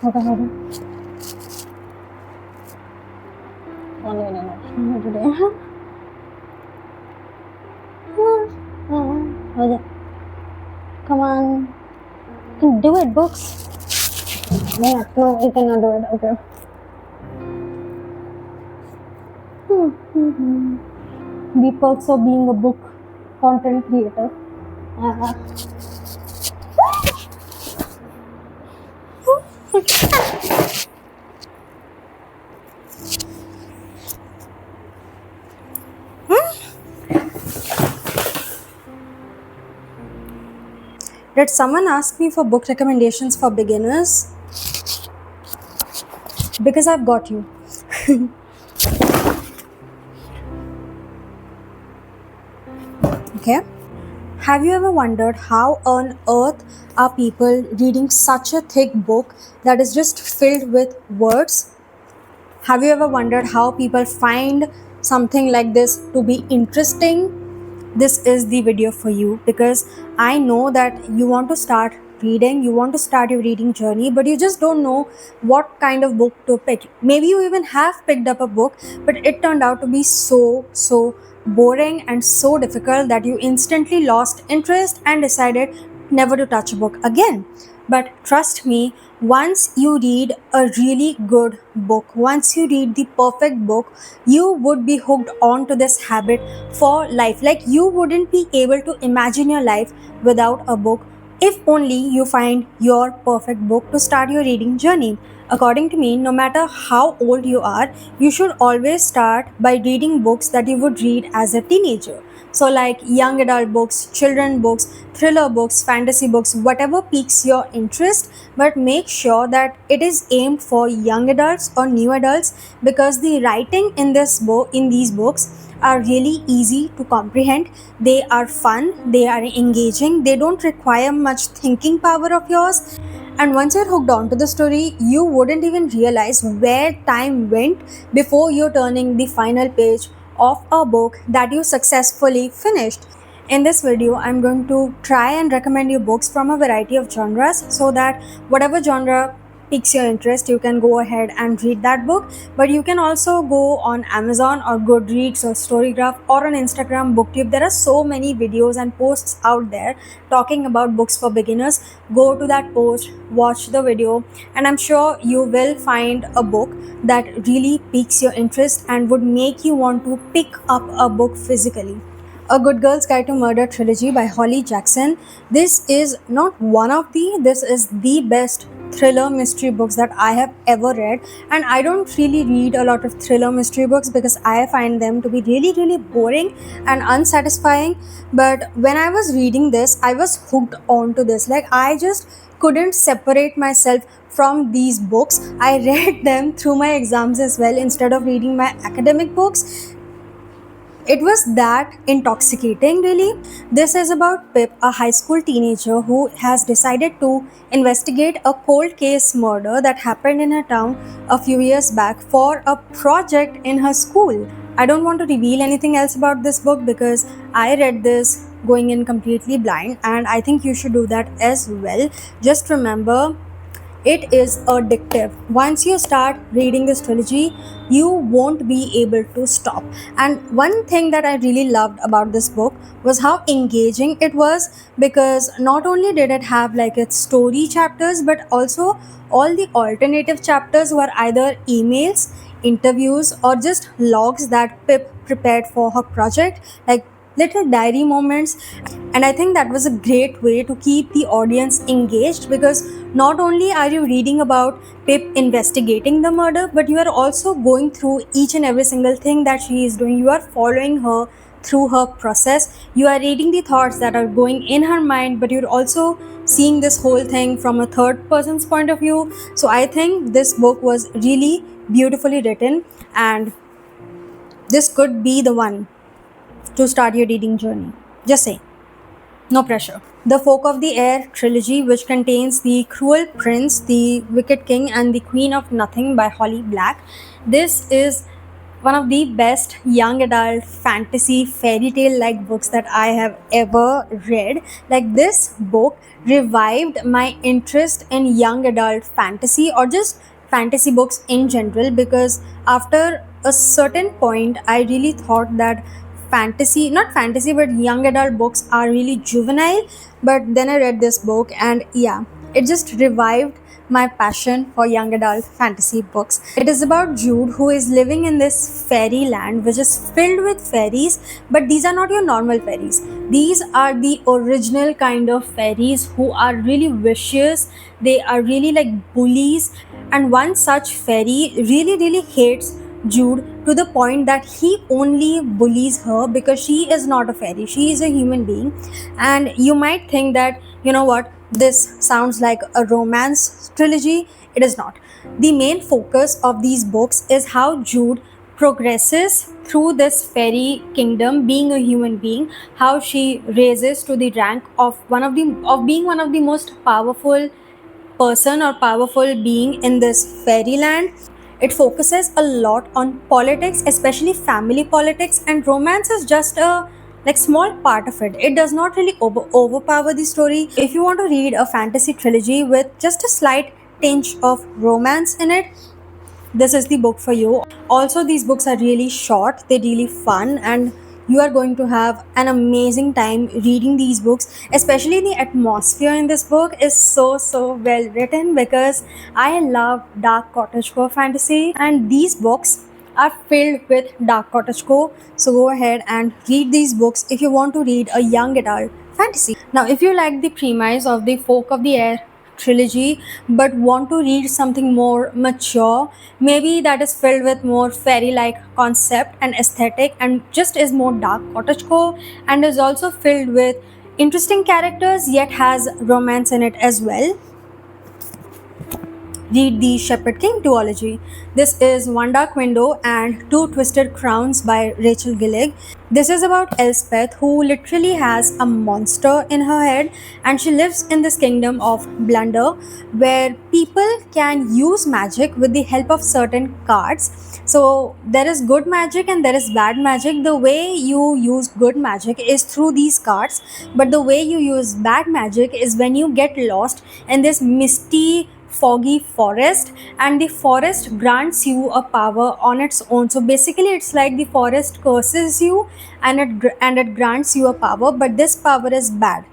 Okay, hold on. Only an emotion today. Okay. Come on. You can do it, books. No, you cannot do it. Okay. The perks of being a book content creator. Uh, Did someone ask me for book recommendations for beginners? Because I've got you. Okay. Have you ever wondered how on earth are people reading such a thick book that is just filled with words? Have you ever wondered how people find something like this to be interesting? This is the video for you because I know that you want to start reading, you want to start your reading journey, but you just don't know what kind of book to pick. Maybe you even have picked up a book, but it turned out to be so boring and so difficult that you instantly lost interest and decided never to touch a book again. But trust me, once you read a really good book, once you read the perfect book, you would be hooked on to this habit for life. Like you wouldn't be able to imagine your life without a book if only you find your perfect book to start your reading journey. According to me, no matter how old you are, you should always start by reading books that you would read as a teenager. So, like young adult books, children books, thriller books, fantasy books, whatever piques your interest, but make sure that it is aimed for young adults or new adults because the writing in these books are really easy to comprehend. They are fun, they are engaging, they don't require much thinking power of yours. And once you're hooked on to the story, you wouldn't even realize where time went before you're turning the final page of a book that you successfully finished. In this video, I'm going to try and recommend you books from a variety of genres so that whatever genre piques your interest, you can go ahead and read that book. But you can also go on Amazon or Goodreads or Storygraph or on Instagram Booktube. There are so many videos and posts out there talking about books for beginners. Go to that post, watch the video, and I'm sure you will find a book that really piques your interest and would make you want to pick up a book physically. A Good Girl's Guide to Murder trilogy by Holly Jackson. This is not one of this is the best thriller mystery books that I have ever read. And I don't really read a lot of thriller mystery books because I find them to be really boring and unsatisfying. But when I was reading this, I was hooked onto this. Like I just couldn't separate myself from these books. I read them through my exams as well instead of reading my academic books. It was that intoxicating, really. This is about Pip, a high school teenager who has decided to investigate a cold case murder that happened in her town a few years back for a project in her school. I don't want to reveal anything else about this book because I read this going in completely blind, and I think you should do that as well. Just remember, it is addictive. Once you start reading this trilogy, you won't be able to stop. And one thing that I really loved about this book was how engaging it was because not only did it have like its story chapters, but also all the alternative chapters were either emails, interviews, or just logs that Pip prepared for her project, like little diary moments. And I think that was a great way to keep the audience engaged because not only are you reading about Pip investigating the murder, but you are also going through each and every single thing that she is doing. You are following her through her process. You are reading the thoughts that are going in her mind, but you're also seeing this whole thing from a third person's point of view. So I think this book was really beautifully written, and this could be the one to start your reading journey. Just saying. No pressure. The Folk of the Air trilogy, which contains The Cruel Prince, The Wicked King, and The Queen of Nothing by Holly Black. This is one of the best young adult fantasy fairy tale like books that I have ever read. Like, this book revived my interest in young adult fantasy or just fantasy books in general, because after a certain point I really thought that fantasy, not fantasy but young adult books are really juvenile. But then I read this book and yeah, it just revived my passion for young adult fantasy books. It is about Jude, who is living in this fairyland which is filled with fairies, but these are not your normal fairies. These are the original kind of fairies who are really vicious. They are really like bullies, and one such fairy really hates Jude to the point that he only bullies her because she is not a fairy, she is a human being. And you might think that, you know what, this sounds like a romance trilogy. It is not. The main focus of these books is how Jude progresses through this fairy kingdom being a human being, how she raises to the rank of being one of the most powerful person or powerful being in this fairyland. It focuses a lot on politics, especially family politics, and romance is just a like small part of it. It does not really overpower the story. If you want to read a fantasy trilogy with just a slight tinge of romance in it, this is the book for you. Also, these books are really short, they're really fun, and you are going to have an amazing time reading these books. Especially the atmosphere in this book is so well written, because I love dark cottagecore fantasy, and these books are filled with dark cottagecore. So go ahead and read these books if you want to read a young adult fantasy. Now, if you like the premise of the Folk of the Air trilogy but want to read something more mature, maybe that is filled with more fairy like concept and aesthetic and just is more dark cottagecore and is also filled with interesting characters yet has romance in it as well, read The Shepherd King duology. This is One Dark Window and Two Twisted Crowns by Rachel Gillig. This is about Elspeth, who literally has a monster in her head, and she lives in this kingdom of Blunder where people can use magic with the help of certain cards. So there is good magic and there is bad magic. The way you use good magic is through these cards, but the way you use bad magic is when you get lost in this misty foggy forest, and the forest grants you a power on its own. So basically it's like the forest curses you and it grants you a power, but this power is bad.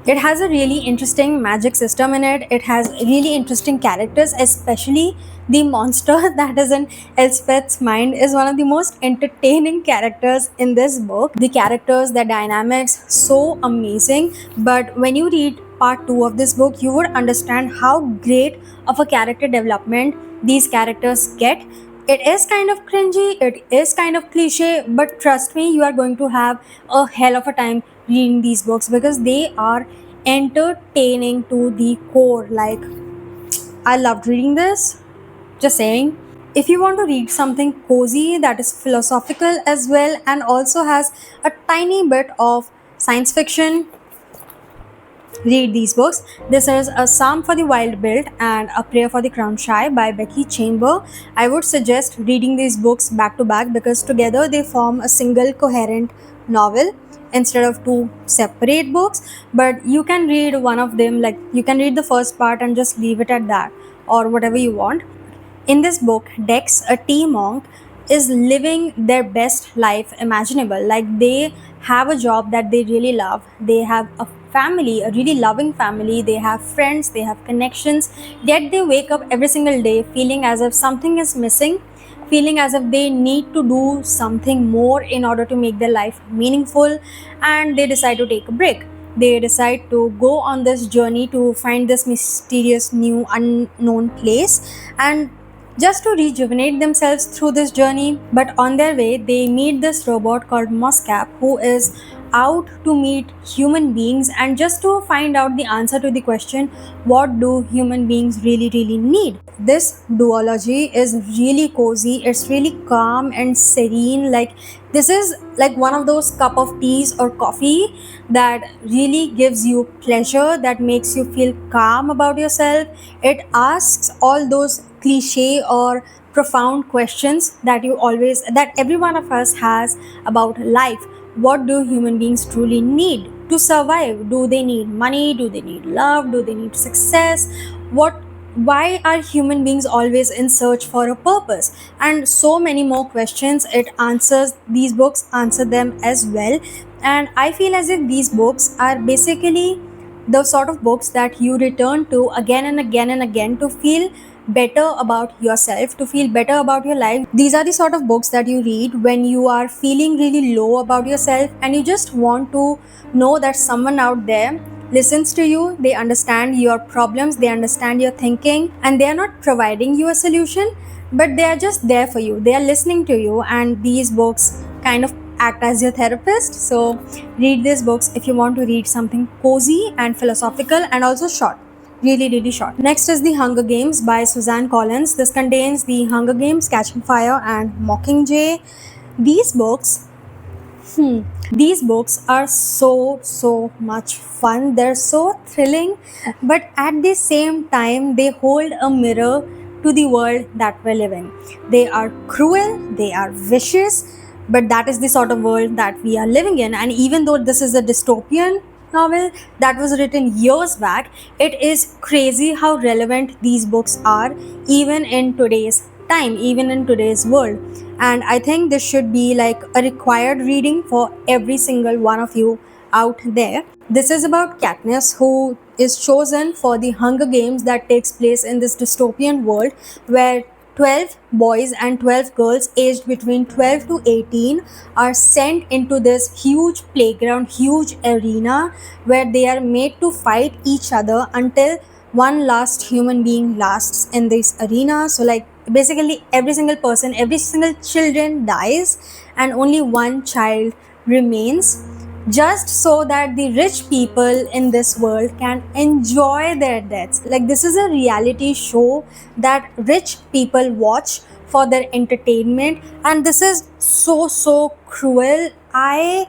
It has a really interesting magic system in it. It has really interesting characters, especially the monster that is in Elspeth's mind is one of the most entertaining characters in this book. The characters, the dynamics, so amazing. But when you read part 2 of this book, you would understand how great of a character development these characters get. It is kind of cringy, it is kind of cliche, but trust me, you are going to have a hell of a time reading these books because they are entertaining to the core. Like, I loved reading this. Just saying. If you want to read something cozy that is philosophical as well and also has a tiny bit of science fiction, read these books. This is A Psalm for the Wild Built and A Prayer for the Crown Shy by Becky Chamber. I would suggest reading these books back to back because together they form a single coherent novel instead of two separate books. But you can read one of them, like you can read the first part and just leave it at that, or whatever you want. In this book, Dex, a tea monk, is living their best life imaginable. Like, they have a job that they really love, they have a family, a really loving family, they have friends, they have connections, yet they wake up every single day feeling as if something is missing, feeling as if they need to do something more in order to make their life meaningful, and they decide to take a break. They decide to go on this journey to find this mysterious new unknown place and just to rejuvenate themselves through this journey. But on their way, they meet this robot called Moscap, who is out to meet human beings and just to find out the answer to the question, what do human beings really need? This duology is really cozy, it's really calm and serene. Like, this is like one of those cup of teas or coffee that really gives you pleasure, that makes you feel calm about yourself. It asks all those cliche or profound questions that every one of us has about life. What do human beings truly need to survive? Do they need money? Do they need love? Do they need success? What Why are human beings always in search for a purpose? And so many more questions. These books answer them as well. And I feel as if these books are basically the sort of books that you return to again and again and again to feel better about yourself, to feel better about your life. These are the sort of books that you read when you are feeling really low about yourself and you just want to know that someone out there listens to you, they understand your problems, they understand your thinking, and they are not providing you a solution, but they are just there for you. They are listening to you, and these books kind of act as your therapist. So, read these books if you want to read something cozy and philosophical and also short. Really, really short. Next is The Hunger Games by Suzanne Collins. This contains The Hunger Games, Catching Fire, and Mockingjay. These books these books are so much fun. They're so thrilling, but at the same time, they hold a mirror to the world that we live in. They are cruel, they are vicious, but that is the sort of world that we are living in. And even though this is a dystopian novel that was written years back, it is crazy how relevant these books are even in today's time, even in today's world. And I think this should be like a required reading for every single one of you out there. This is about Katniss, who is chosen for the Hunger Games that takes place in this dystopian world where 12 boys and 12 girls aged between 12 to 18 are sent into this huge playground, huge arena where they are made to fight each other until one last human being lasts in this arena. So like basically every single person, every single children dies and only one child remains, just so that the rich people in this world can enjoy their deaths. Like this is a reality show that rich people watch for their entertainment, and this is so cruel. I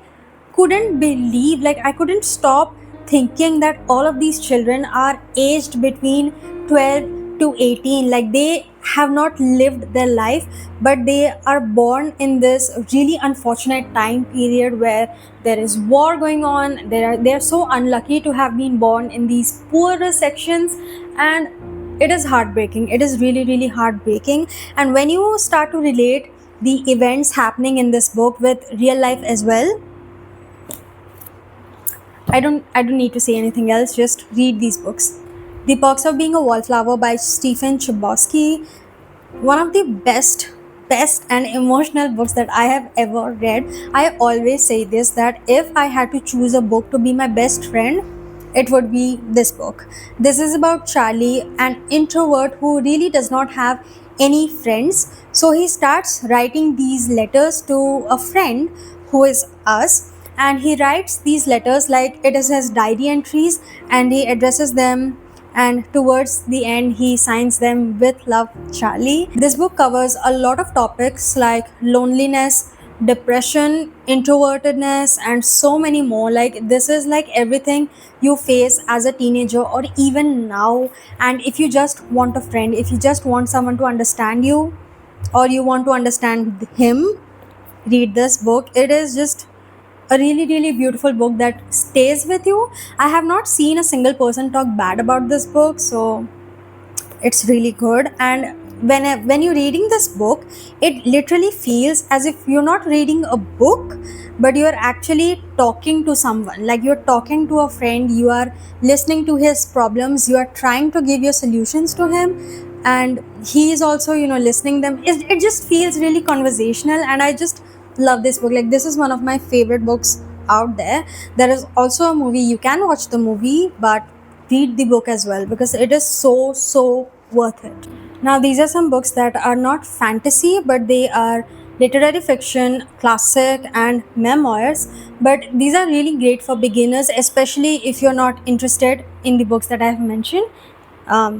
couldn't stop thinking that all of these children are aged between 12 to 18. Like they have not lived their life, but they are born in this really unfortunate time period where there is war going on. They are so unlucky to have been born in these poorer sections, and it is heartbreaking. It is really heartbreaking. And when you start to relate the events happening in this book with real life as well, I don't need to say anything else. Just read these books. The Perks of Being a Wallflower by Stephen Chbosky. One of the best and emotional books that I have ever read. I always say this, that if I had to choose a book to be my best friend, it would be this book. This is about Charlie, an introvert who really does not have any friends. So he starts writing these letters to a friend who is us, and he writes these letters like it is his diary entries, and he addresses them, and towards the end he signs them with love, Charlie. This book covers a lot of topics like loneliness, depression, introvertedness, and so many more. Like this is like everything you face as a teenager or even now. And if you just want a friend, if you just want someone to understand you, or you want to understand him, read this book. It is just a really beautiful book that stays with you. I have not seen a single person talk bad about this book, so it's really good. And when you're reading this book, it literally feels as if you're not reading a book, but you're actually talking to someone. Like you're talking to a friend, you are listening to his problems, you are trying to give your solutions to him, and he is also listening them. It just feels really conversational, and I just love this book. Like this is one of my favorite books out there. There is also a movie. You can watch the movie, but read the book as well because it is so worth it. Now these are some books that are not fantasy, but they are literary fiction, classic, and memoirs. But these are really great for beginners, especially if you're not interested in the books that I have mentioned.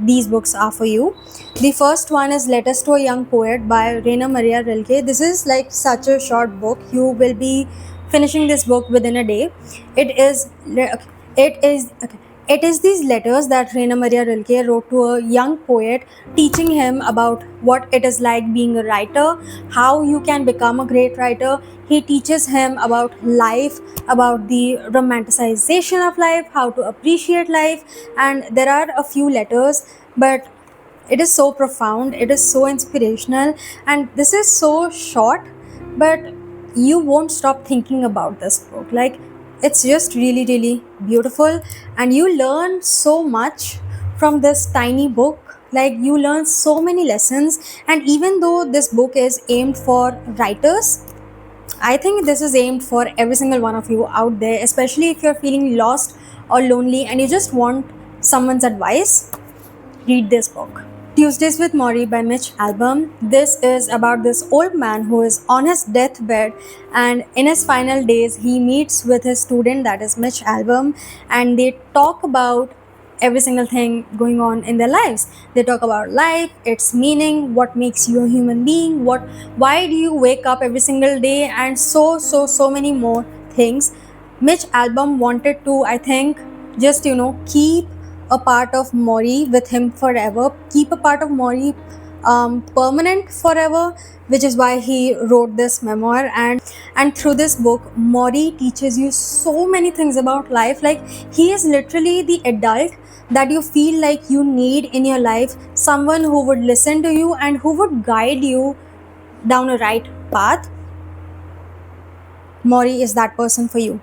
These books are for you. The first one is Letters to a Young Poet by Rainer Maria Rilke. This is like such a short book. You will be finishing this book within a day. It is okay. It is these letters that Rainer Maria Rilke wrote to a young poet, teaching him about what it is like being a writer, how you can become a great writer. He teaches him about life, about the romanticization of life, how to appreciate life, and there are a few letters, but it is so profound, it is so inspirational, and this is so short, but you won't stop thinking about this book. Like, it's just really, really beautiful, and you learn so much from this tiny book. Like, you learn so many lessons, and even though this book is aimed for writers, I think this is aimed for every single one of you out there, especially if you're feeling lost or lonely and you just want someone's advice. Read this book. Tuesdays with Maury by Mitch Albom. This is about this old man who is on his deathbed, and in his final days, he meets with his student, that is Mitch Albom, and they talk about every single thing going on in their lives. They talk about life, its meaning, what makes you a human being, why do you wake up every single day, and so many more things. Mitch Albom wanted to, I think, just keep a part of Maury with him forever, keep a part of Maury permanent forever, which is why he wrote this memoir. And through this book, Maury teaches you so many things about life. Like, he is literally the adult that you feel like you need in your life, someone who would listen to you and who would guide you down a right path. Maury is that person for you.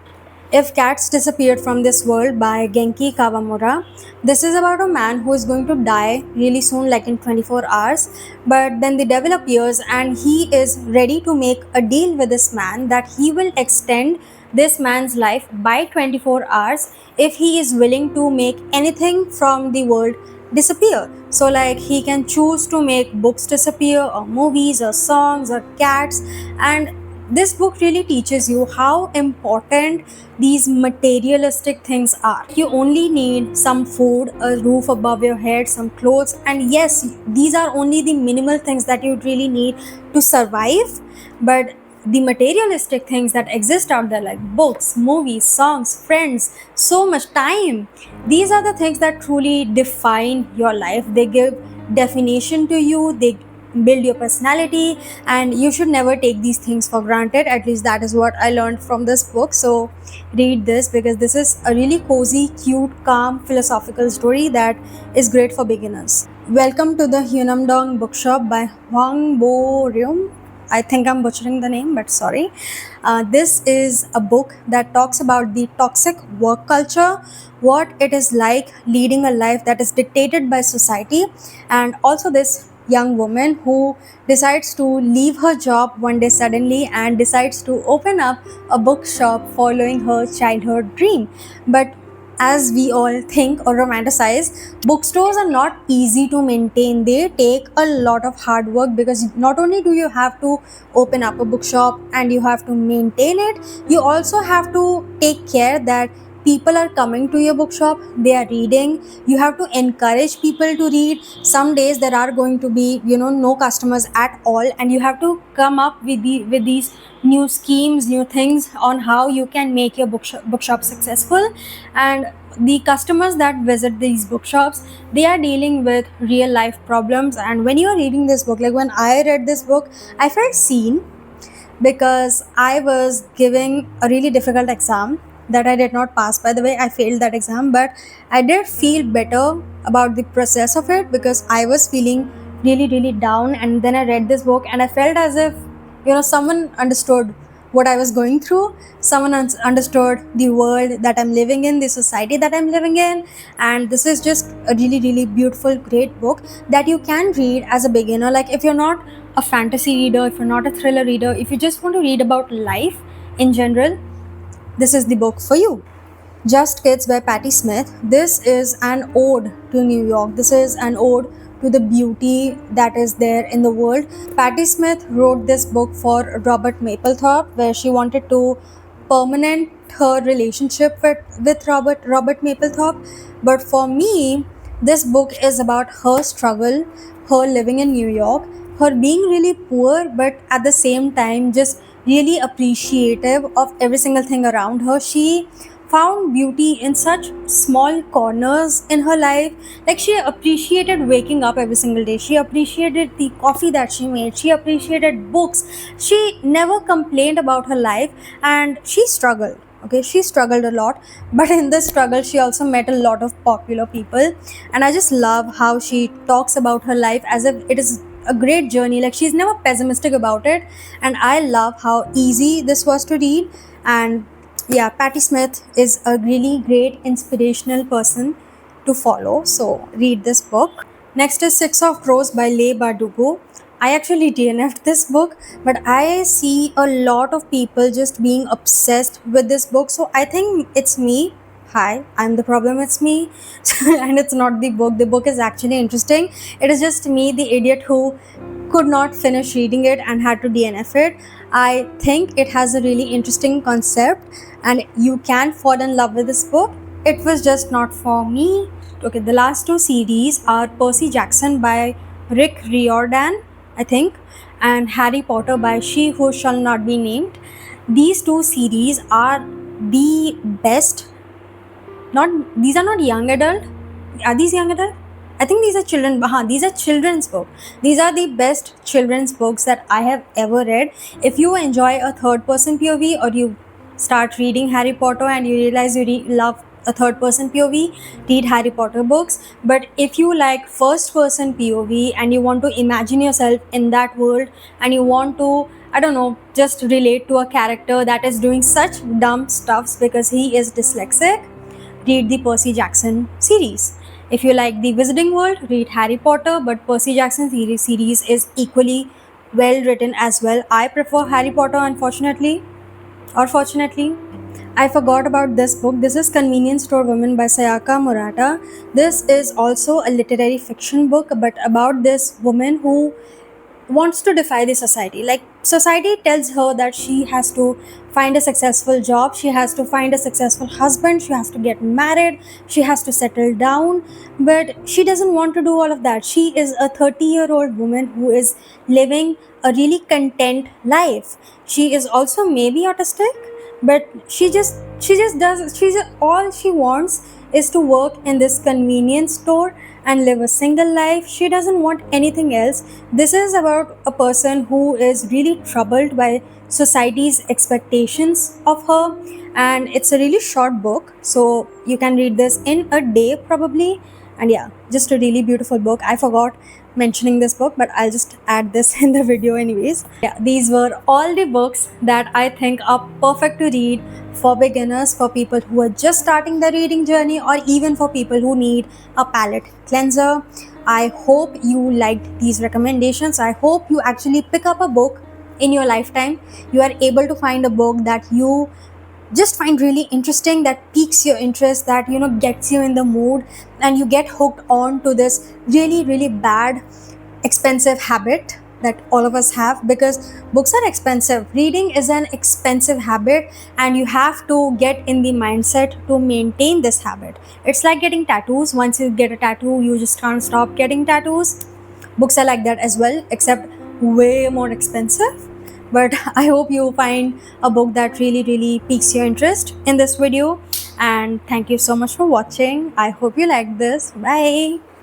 If Cats Disappeared from This World by Genki Kawamura. This is about a man who is going to die really soon, like in 24 hours. But then the devil appears and he is ready to make a deal with this man that he will extend this man's life by 24 hours if he is willing to make anything from the world disappear. So, like, he can choose to make books disappear, or movies, or songs, or cats, and this book really teaches you how important these materialistic things are. You only need some food, a roof above your head, some clothes, and yes, these are only the minimal things that you really need to survive. But the materialistic things that exist out there, like books, movies, songs, friends, so much time, these are the things that truly define your life. They give definition to you, they build your personality, and you should never take these things for granted. At least that is what I learned from this book. So read this, because this is a really cozy, cute, calm, philosophical story that is great for beginners. Welcome to the Hyunamdong Bookshop by Hwang Bo Ryum. I think I'm butchering the name, but sorry. This is a book that talks about the toxic work culture, what it is like leading a life that is dictated by society, and also this young woman who decides to leave her job one day suddenly and decides to open up a bookshop following her childhood dream. But as we all think or romanticize, bookstores are not easy to maintain. They take a lot of hard work, because not only do you have to open up a bookshop and you have to maintain it, you also have to take care that people are coming to your bookshop, they are reading. You have to encourage people to read. Some days there are going to be no customers at all, and you have to come up with these new schemes, new things on how you can make your bookshop successful. And the customers that visit these bookshops, they are dealing with real life problems. And when you are reading this book, like when I read this book, I felt seen, because I was giving a really difficult exam that I did not pass. By the way, I failed that exam, but I did feel better about the process of it, because I was feeling really, really down. And then I read this book and I felt as if, someone understood what I was going through. Someone understood the world that I'm living in, the society that I'm living in. And this is just a really, really beautiful, great book that you can read as a beginner. Like, if you're not a fantasy reader, if you're not a thriller reader, if you just want to read about life in general, this is the book for you. Just Kids by Patti Smith. This is an ode to New York. This is an ode to the beauty that is there in the world. Patti Smith wrote this book for Robert Mapplethorpe, where she wanted to permanent her relationship with Robert Mapplethorpe. But for me, this book is about her struggle, her living in New York, her being really poor, but at the same time just really appreciative of every single thing around her. She found beauty in such small corners in her life. Like she appreciated waking up every single day. She appreciated the coffee that she made. She appreciated books. She never complained about her life, and she struggled. Okay, she struggled a lot, but in this struggle, she also met a lot of popular people. And I just love how she talks about her life as if it is a great journey. Like she's never pessimistic about it, and I love how easy this was to read. And yeah, Patti Smith is a really great inspirational person to follow. So read this book. Next is Six of Crows by Leigh Bardugo. I actually DNF'd this book, but I see a lot of people just being obsessed with this book. So I think it's me. Hi, I'm the problem, it's me. And it's not the book. The book is actually interesting. It is just me, the idiot who could not finish reading it and had to DNF it. I think it has a really interesting concept and you can fall in love with this book. It was just not for me. Okay, the last two series are Percy Jackson by Rick Riordan, I think, and Harry Potter by She Who Shall Not Be Named. These two series are the best. Not these are not young adult. Are these young adult? I think these are children. These are children's books. These are the best children's books that I have ever read. If you enjoy a third person POV or you start reading Harry Potter and you realize you love a third person POV, read Harry Potter books. But if you like first person POV and you want to imagine yourself in that world and you want to, I don't know, just relate to a character that is doing such dumb stuffs because he is dyslexic, read the Percy Jackson series. If you like the Wizarding World, read Harry Potter, but Percy Jackson series is equally well written as well. I prefer Harry Potter, unfortunately, or fortunately. I forgot about this book. This is Convenience Store Woman by Sayaka Murata. This is also a literary fiction book, but about this woman who wants to defy the society. Like society tells her that she has to find a successful job, she has to find a successful husband, she has to get married, she has to settle down, but she doesn't want to do all of that. She is a 30-year-old woman who is living a really content life. She is also maybe autistic, but she just does all she wants is to work in this convenience store and live a single life. She doesn't want anything else. This is about a person who is really troubled by society's expectations of her, and it's a really short book, so you can read this in a day probably. And yeah, just a really beautiful book. I forgot mentioning this book, but I'll just add this in the video anyways. Yeah, these were all the books that I think are perfect to read for beginners, for people who are just starting the reading journey, or even for people who need a palate cleanser. I hope you liked these recommendations. I hope you actually pick up a book in your lifetime. You are able to find a book that you just find really interesting, that piques your interest, that gets you in the mood, and you get hooked on to this really bad expensive habit that all of us have, because books are expensive. Reading is an expensive habit and you have to get in the mindset to maintain this habit. It's like getting tattoos. Once you get a tattoo, you just can't stop getting tattoos. Books are like that as well, except way more expensive. But I hope you find a book that really piques your interest in this video, and thank you so much for watching. I hope you liked this. Bye.